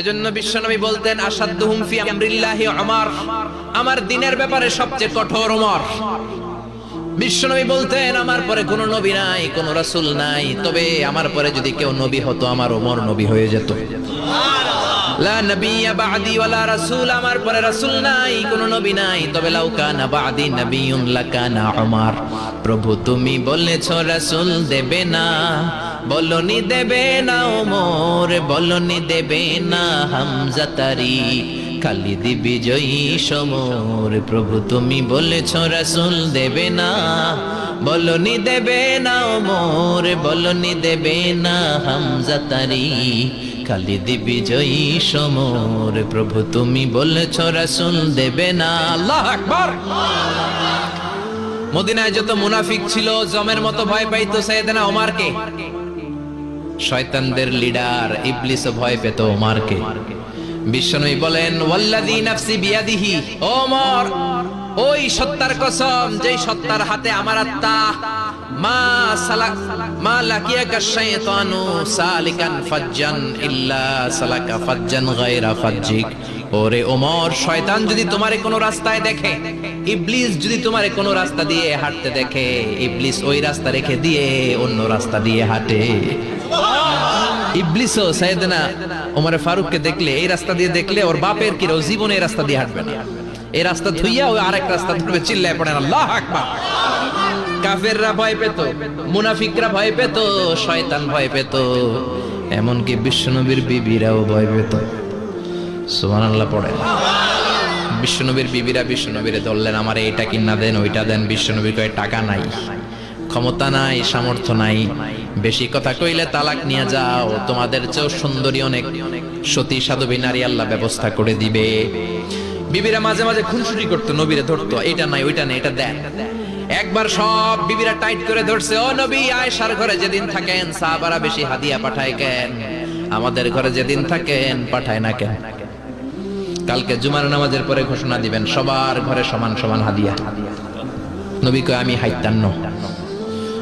এজন্য বিশ্বনবী বলতেন আসাদুহুম ফি আমরিল্লাহি উমর, আমার দ্বীনের ব্যাপারে সবচেয়ে কঠোর ওমর। বিশ্বনবী বলতেন আমার পরে কোনো নবী নাই, কোনো রাসূল নাই, তবে আমার পরে যদি কেউ নবী হতো আমার ওমর নবী হয়ে যেত। লা নবিয়্যা বা'দি ওয়ালা রাসূল, আমার পরে রাসূল নাই, কোনো নবী নাই, তবে লাউ কানা বা'দি নবিয়্যুন লাকানা উমর। প্রভু তুমি বলেছো রাসূল দেবে না, বলনি দেবে না ওমর, বলনি দেবে না হামজা তারি, খালিদ বিজয়ী সমর। প্রভু তুমি বলেছো রাসূল দেবে না, বলনি দেবে না ওমর, বলনি দেবে না হামজা তারি, খালিদ বিজয়ী সমর। প্রভু তুমি বলেছো রাসূল দেবে না। আল্লাহু আকবার। মদিনায় যত মুনাফিক ছিল জমের মতো ভয় পাইতো সাইয়েদনা ওমরকে। শয়তানদের লিডার ইবলিসও ভয় পেত ওমরকে। বিশ্বনবী বলেন ওয়াল্লাযী নাফসি বিয়াদিহি, ওমর ওই সত্তার কসম যেই সত্তার হাতে আমার আত্মা, মা লাকিয়াকা শাইতানু সালিকান ফাজ্জান ইল্লা সালাকা ফাজ্জান গায়রা ফাজ্জিক। ওরে ওমর, শয়তান যদি তোমারে কোনো রাস্তায় দেখে, ইবলিস যদি তোমারে কোনো রাস্তা দিয়ে হাঁটতে দেখে, ইবলিস ওই রাস্তা রেখে দিয়ে অন্য রাস্তা দিয়ে হাঁটে। ইবলিসও সাইয়েদনা ওমর ফারুককে দেখলে, এই রাস্তা দিয়ে দেখলে ওর বাপের কি জীবনে এই রাস্তা দিয়ে হাঁটবে না, এই রাস্তা ধুইয়া ওই আরেক রাস্তা ধরবে, চিল্লায় পড়েন আল্লাহু আকবার। কাফেররা ভয় পেত, মুনাফিকরা ভয় পেত, শয়তান ভয় পেত, এমনকি বিশ্বনবীর বিবিরাও ভয় পেত। সুবহানাল্লাহ পড়েন। বিশ্বনবীর বিবিরা বিশ্বনবীরে ধরলেন, আমার এইটা কিনা দেন, ওইটা দেন। বিশ্বনবী কয় টাকা নাই, ক্ষমতা নাই, সামর্থ্য নাই, বেশি কথা কইলে তালাক নিয়ে যাও, তোমাদের চেয়েও সুন্দরী অনেক সতী সাধবী নারী আল্লাহ ব্যবস্থা করে দিবে। বিবিরা মাঝে মাঝে খুনসুটি করতো, নবীরে ধরতো, এটা নাই ওইটা নেই, এটা দেন। একবার সব বিবিরা টাইট করে ধরছে, ও নবী আয়েশার ঘরে যেদিন থাকেন সাহাবারা বেশি হাদিয়া পাঠায় কেন, আমাদের ঘরে যেদিন থাকেন পাঠায় না কেন? কালকে জুমার নামাজের পরে ঘোষণা দিবেন সবার ঘরে সমান সমান হাদিয়া। নবী কয় আমি হাইতান্ন।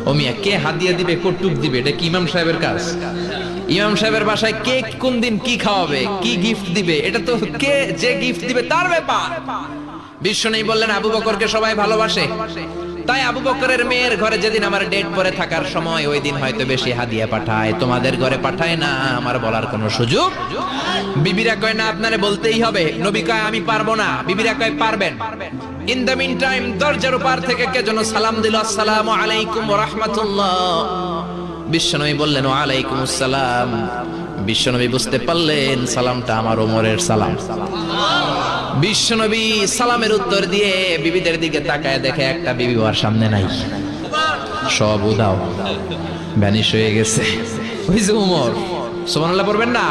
ও মিয়া, কে হাদিয়া দিবে, কটুক দিবে, এটা কি ইমাম সাহেবের কাজ? ইমাম সাহেবের বাসায় কে কোন দিন কি খাওয়াবে, কি গিফট দিবে, এটা তো কে যে গিফট দিবে তার ব্যাপার। বিশ্বনবী বললেন আবু বকরকে সবাই ভালোবাসে, তাই আবু বকরের মেয়ের ঘরে যেদিন আমার ডেট পরে থাকার সময়, ওই দিন হয়তো বেশি হাদিয়া পাঠায়, তোমাদের ঘরে পাঠায় না, আমার বলার কোনো সুযোগ। বিবিরা কয় না, আপনারে বলতেই হবে। নবী কয় আমি পারবো না, বিবিরা কয় পারবেন। ইন দ্য মিন টাইম দরজার পার থেকে কে যেন সালাম দিল, আসসালামু আলাইকুম ওয়া রাহমাতুল্লাহ। বিশ্বনবী বললেন ওয়া আলাইকুমুস সালাম। বিশ্বনবী বুঝতে পারলেন সালামটা আমার ওমরের সালাম। বিশ্বনবী সালামের উত্তর দিয়ে বিবিদের দিকে তাকায়, দেখে একটা বিবি ওর সামনে নাই, সব উদাও, ভ্যানিশ হয়ে গেছে। ওই যে ওমর, সুবহানাল্লাহ পড়বেন না?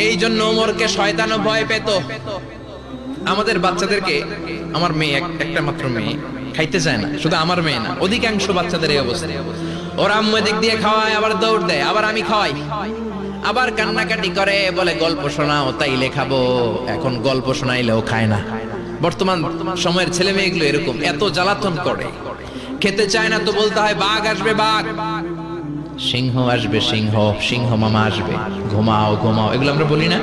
এই জন্য ওমরকে শয়তানও ভয় পেত। আমাদের বাচ্চাদেরকে, আমার মেয়ে একটা মাত্র মেয়ে, খাইতে চায় না, শুধু আমার মেয়ে না, অধিকাংশ বাচ্চাদের এই অবস্থা। ওরা আম্মু দিক দিয়ে খাওয়ায়, আবার দৌড় দেয়, আবার আমি খাওয়াই, আবার কান্নাকাটি করে, বলে গল্প শোনাও, তাইলে খাবো। এখন গল্প শোনাইলেও খায় না। বর্তমান সময়ের ছেলে মেয়েগুলো এরকম, এত জ্বালাতন করে, খেতে চায় না তো বলতে হয় বাঘ আসবে, বাঘ, সিংহ আসবে, সিংহ, সিংহ মামা আসবে, ঘুমাও ঘুমাও, এগুলো আমরা বলি না?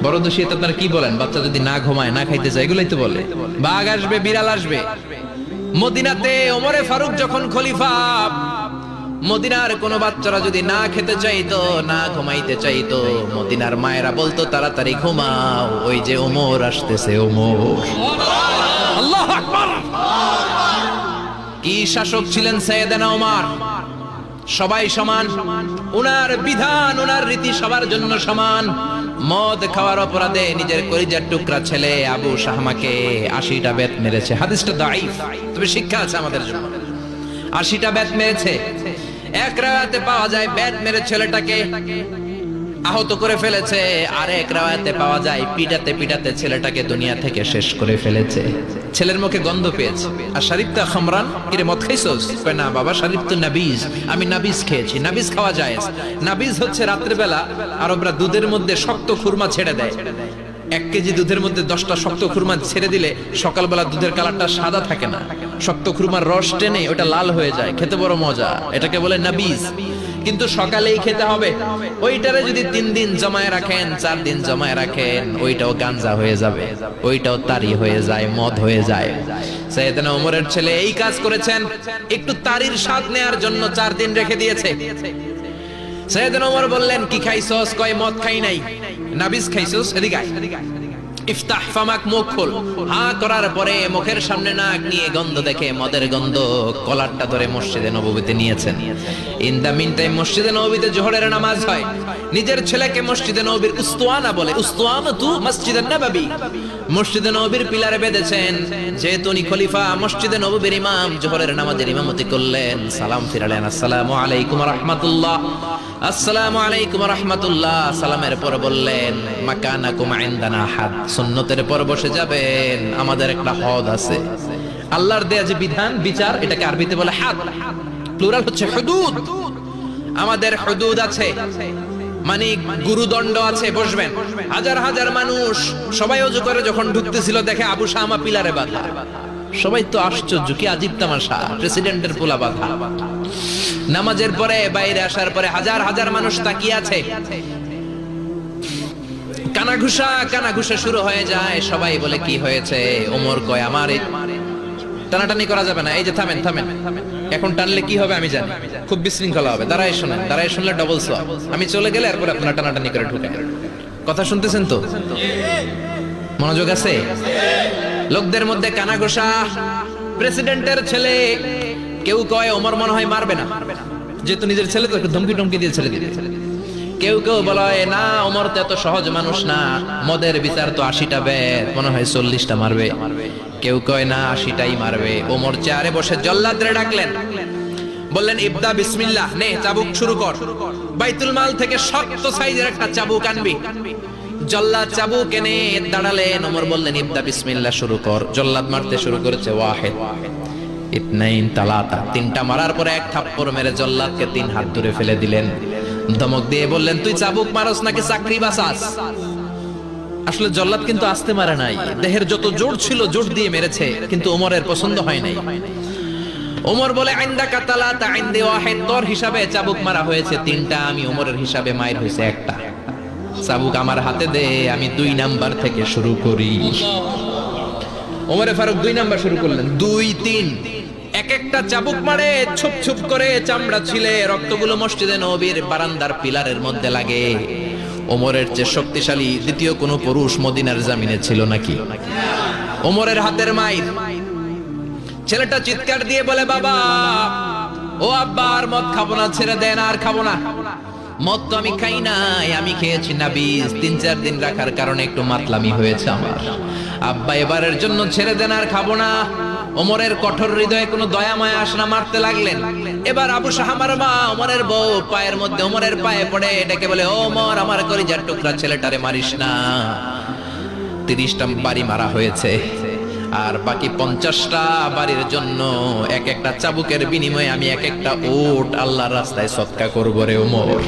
বড় দোষী তো আপনারা কি বলেন? বাচ্চা যদি না ঘুমায়, না খাইতে চায়, এগুলোই তো বলে। বাঘ আসবে, বিড়াল আসবে। মদিনাতে ওমরে ফারুক যখন খলিফা, মদিনার কোন বাচ্চারা যদি না খেতে চাইতো, না ঘুমাইতে চাইতো, মদিনার মায়েরা বলতো তাড়াতাড়ি ঘুমাও, ওই যে ওমর আসতেছে, ওমর। আল্লাহু আকবার। কি শাসক ছিলেন সাইয়েদনা ওমর! সবাই সমান, উনার বিধান, উনার রীতি সবার জন্য সমান। মদ খাওয়ার অপরাধে নিজের কলিজার টুকরা ছেলে আবু শাহমাকে 80টা বেত মেরেছে। হাদিসটা দাঈফ, তবে শিক্ষা আছে আমাদের জন্য। 80টা বেত মেরেছে। এক রাওয়ায়াতে পাওয়া যায় বেত মেরে ছেলেটাকে আহত করে ফেলেছে, আর এক রাওয়ায়াতে পাওয়া যায় পিটাতে পিটাতে ছেলেটাকে দুনিয়া থেকে শেষ করে ফেলেছে। ছেলের মুখে গন্ধ পেয়েছে। আর শরীফতা খামরান, কিরে মদ খাইছস? কয় না বাবা, শরীফ তো নাবিজ, আমি নাবিজ খেয়েছি। নাবিজ খাওয়া যায়। নাবিজ হচ্ছে রাত্রিবেলা আরবরা দুধের মধ্যে শক্ত খুরমা ছেড়ে দেয়। 1 কেজি দুধের মধ্যে 10টা শক্ত খুরমা ছেড়ে দিলে সকালবেলা দুধের কালারটা সাদা থাকে না, শক্ত খুরমার রস টেনে ওটা লাল হয়ে যায়, খেতে বড় মজা, এটাকে বলে নাবিজ। কিন্তু সকালেই খেতে হবে। ওইটারে যদি 3 দিন জমায় রাখেন, 4 দিন জমায় রাখেন, ওইটাও গাঞ্জা হয়ে যাবে, ওইটাও তারি হয়ে যায়, মদ হয়ে যায়। সাইয়েদনা ওমরের ছেলে এই কাজ করেছেন, একটু তারির স্বাদ নেয়ার জন্য 4 দিন রেখে দিয়েছে। সাইয়েদনা ওমর বললেন, কি খাইছস? কয় মদ খাই নাই। নাবিজ খাইছস? এদিকে আয়। ইফতাহ ফামাক, মুখ খোল। হা করার পরে মুখের সামনে নাক নিয়ে গন্ধ দেখে মদের গন্ধ, কলারটা ধরে মসজিদে নববীতে নিয়েছেন। ইন দা মিন টাইম মসজিদে নববীতে জোহরের নামাজ হয়। নিজের ছেলেকে মসজিদে নববীর উস্তুয়ানা বলে, উস্তুয়ানাতু মসজিদে নববী, মসজিদে নববীর পিলারে বেঁধেছেন। যেহেতু উনি খলিফা, মসজিদে নববীর ইমাম, জোহরের নামাজের ইমামতি করলেন। সালাম ফিরালেন, আসসালামু আলাইকুম ওয়া রাহমাতুল্লাহ, আসসালামু আলাইকুম ওয়া রাহমাতুল্লাহ। সালামের পর বললেন, মাকানাকুম ইনদানা হাদ, সুন্নতের পর বসে যাবেন, আমাদের একটা হদ আছে। আল্লাহর দেয়া যে বিধান, বিচার, এটাকে আরবিতে বলে হাদ, প্লুরাল হচ্ছে হুদুদ। আমাদের হুদুদ আছে, মানে গুরুদণ্ড আছে, বসবেন। হাজার হাজার মানুষ সবাই ওযু করে যখন ঢুকতেছিল, দেখে আবু শামা পিলারে বাঁধা। সবাই তো আশ্চর্য, কি আজীব তামাশা, প্রেসিডেন্টের পোলা বাঁধা। নামাজের পরে বাইরে আসার পরে হাজার হাজার মানুষ তাকিয়ে আছে। কানাঘুষা শুরু হয়ে যায়। সবাই বলে, কি হয়েছে? ওমর কয়, আমার টানাটানি করা যাবে না। এই যে থামেন, এখন টানলে কি হবে আমি জানি, খুব বিশৃঙ্খলা হবে। দাঁড়ায় শোনেন, দাঁড়ায় শুনলে ডবল সওয়াব। আমি চলে গেলে এরপর আপনারা টানাটানি করে ঢুকেন। কথা শুনতেছেন তো? মনোযোগ আছে? লোকদের মধ্যে কানাঘুষা। প্রেসিডেন্টের ছেলে, কেউ কয় ওমর মনে হয় মারবে না, যেহেতু নিজের ছেলে তো একটু ধমকি দিয়ে ছেড়ে দিবে। কেউ বলে না, ওমর তো এত সহজ মানুষ না, মদের বিচার তো 80টা বেদ, মনে হয় 40টা মারবে। কেউ কয় না, 80টাই মারবে। ওমর চেয়ারে বসে জল্লাদরে ডাকলেন, বললেন, ইবদা বিসমিল্লাহ, নে চাবুক শুরু কর। বাইতুল মাল থেকে শক্ত সাইজের একটা চাবুক আনবি। জল্লাদ চাবুক এনে দাঁড়ালেন। ওমর বললেন, ইবদা বিসমিল্লাহ, শুরু কর। জল্লাদ মারতে শুরু করেছে। ওয়াহিদ, ইতনাইন, তালাতা, 3টা মারার পরে এক থাপ্পড় মেরে জল্লাদকে 3 হাত দূরে ফেলে দিলেন। ধমক দিয়ে বললেন, তুই চাবুক মারস নাকি চাকরি বাঁচাস? আসলে জল্লাদ কিন্তু আস্তে মারে নাই, দেহের যত জোর ছিল জোর দিয়ে মেরেছে, কিন্তু ওমরের পছন্দ হয় নাই। ওমর বলে, আইন্দাকা তালাতা আইন্দি ওয়াহিদ, তোর হিসাবে চাবুক মারা হয়েছে 3টা, আমি ওমরের হিসাবে মাইর হয়েছে 1টা। চাবুক আমার হাতে দে, আমি 2 নাম্বার থেকে শুরু করি। ওমরে ফারুক 2 নাম্বার শুরু করলেন। 2, 3, এক একটা চাবুক মারে, ছুপ ছুপ করে চামড়া ছিলে, রক্তগুলো মসজিদে নববীর বারান্দার পিলারের মধ্যে লাগে। ওমরের চেয়ে শক্তিশালী দ্বিতীয় কোনো পুরুষ মদিনার জমিনে ছিল নাকি? ওমরের হাতের মাইর। ছেলেটা চিৎকার দিয়ে বলে, বাবা, ও আব্বা, আর মদ খাবো না, ছেড়ে দেন, আর খাবো না। মদ তো আমি খাই নাই, আমি খেয়েছি নাবিজ, 3-4 দিন রাখার কারণে একটু মাতলামি হয়েছে আমার। আব্বা, এবারের জন্য ছেড়ে দেন, আর খাবো না। ওমরের কঠোর হৃদয়ে কোনো দয়া মায়া আসে না, মারতে লাগলেন। এবার আবু শাহামার মা, ওমরের বউ, পায়ের মধ্যে ওমরের পায়ে পড়ে ডেকে বলে, ওমর, আমার কলিজার টুকরা ছেলেটারে মারিস না। 30টা বাড়ি মারা হয়েছে, আর বাকি 50টা বাড়ির জন্য এক একটা চাবুকের বিনিময়ে আমি এক একটা উট আল্লাহর রাস্তায় সদকা করব রে ওমর।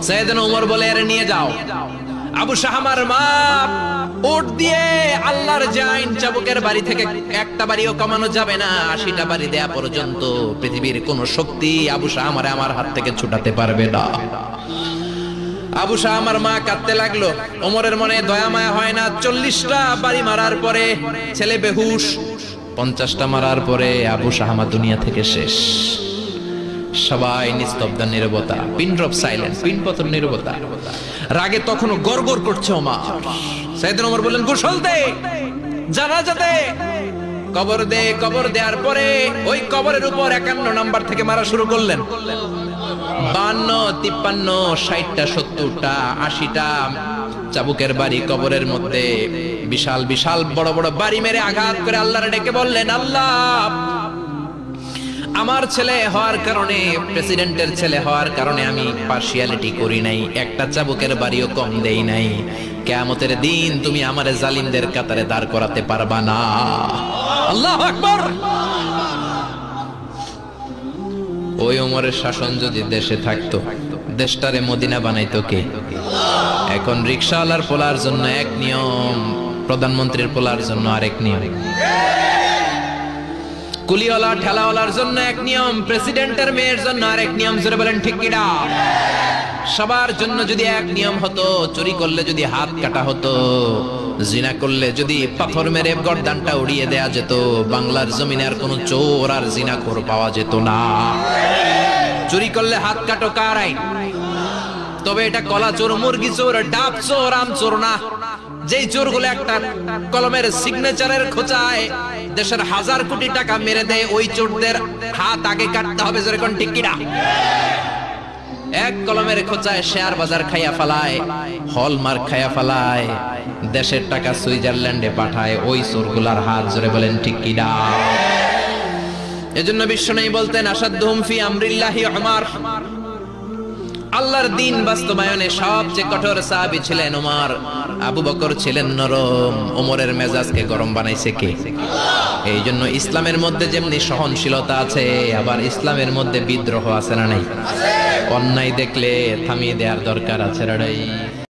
সাইয়েদনা ওমর বলে, আরে নিয়ে যাও। আবু শাহামার মা উট দিয়ে আল্লাহর জাইন চাবুকের বাড়ি থেকে একটা বাড়িও কমানো যাবে না, 80টা বাড়ি দেয়া পর্যন্ত পৃথিবীর কোন শক্তি আবু শাহামারে আমার হাত থেকে ছুটাতে পারবে না। আবু শাহামার মা কাঁদতে লাগলো। ওমরের মনে দয়া মায়া হয় না। 40টা বাড়ি মারার পরে ছেলে বেহুশ, 50টা মারার পরে আবু শাহামা দুনিয়া থেকে শেষ। সবাই নিস্তব্ধ, নীরবতা, পিন ড্রপ সাইলেন্স, পিন পতন নীরবতা। রাগে তখনও গড়গড় করছে ওমর। সাইয়েদনা ওমর বললেন, গোসল দে, জানাজা দে, কবর দে। কবর দেওয়ার পরে ওই কবরের উপর 51 নাম্বার থেকে মারা শুরু করলেন। 52, 53, 60টা, 70টা, 80টা চাবুকের বাড়ি কবরের মধ্যে, বিশাল বিশাল বড় বড় বাড়ি মেরে আঘাত করে আল্লাহরে ডেকে বললেন, আল্লাহ, আমার ছেলে হওয়ার কারণে, প্রেসিডেন্টের ছেলে হওয়ার কারণে আমি পার্সিয়ালিটি করি নাই, একটা চাবুকের বাড়িও কম দেই নাই। কিয়ামতের দিন তুমি আমারে জালিমদের কাতারে দাঁড় করাতে পারবা না। আল্লাহু আকবার। ওই ওমরের শাসন যদি দেশে থাকতো, দেশটারে মদিনা বানাইতো কে? এখন রিকশাওয়ালার পোলার জন্য এক নিয়ম, প্রধানমন্ত্রীর পোলার জন্য আরেক নিয়ম। কুলিওয়ালা ঠেলাওয়ালার জন্য এক নিয়ম, প্রেসিডেন্টের মেয়ের জন্য আরেক নিয়ম। জোরে বলেন ঠিক কি না? সবার জন্য যদি এক নিয়ম হতো, চুরি করলে যদি হাত কাটা হতো, জিনা করলে যদি পাথর মেরে গর্দানটা উড়িয়ে দেয়া যেত, বাংলার জমিনে আর কোনো চোর আর জিনাখোর পাওয়া যেত না। চুরি করলে হাত কাটো কার আইন? তবে এটা কলা চোর, মুরগি চোর, ডাব চোর, আম চোর না। যেই চোরগুলো একটা কলমের সিগনেচারের খোঁচায় দেশের হাজার কোটি টাকা মেরে দেয়, ওই চোরদের হাত আগে কাটতে হবে। যেরকম ঠিক কিনা? এক কলমের খোঁচায় শেয়ার বাজার খাইয়া ফেলায়, হলমার্ক খাইয়া ফেলায়, দেশের টাকা সুইজারল্যান্ডে পাঠায়, ওই চোরগুলার হাত। জোরে বলেন ঠিক কিনা? এজন্য বিশ্বনবী বলতেন, আসাদুহুম ফি আমরিল্লাহি উমর। আল্লাহর দ্বীন বাস্তবায়নে সবচেয়ে কঠোর সাহাবী ছিলেন উমর। আবু বকর ছিলেন নরম, ওমরের মেজাজকে গরম বানাইছে কে? এই জন্য ইসলামের মধ্যে যেমনি সহনশীলতা আছে, আবার ইসলামের মধ্যে বিদ্রোহ আছে না নাই? অন্যায় দেখলে থামিয়ে দেওয়ার দরকার আছে না নাই?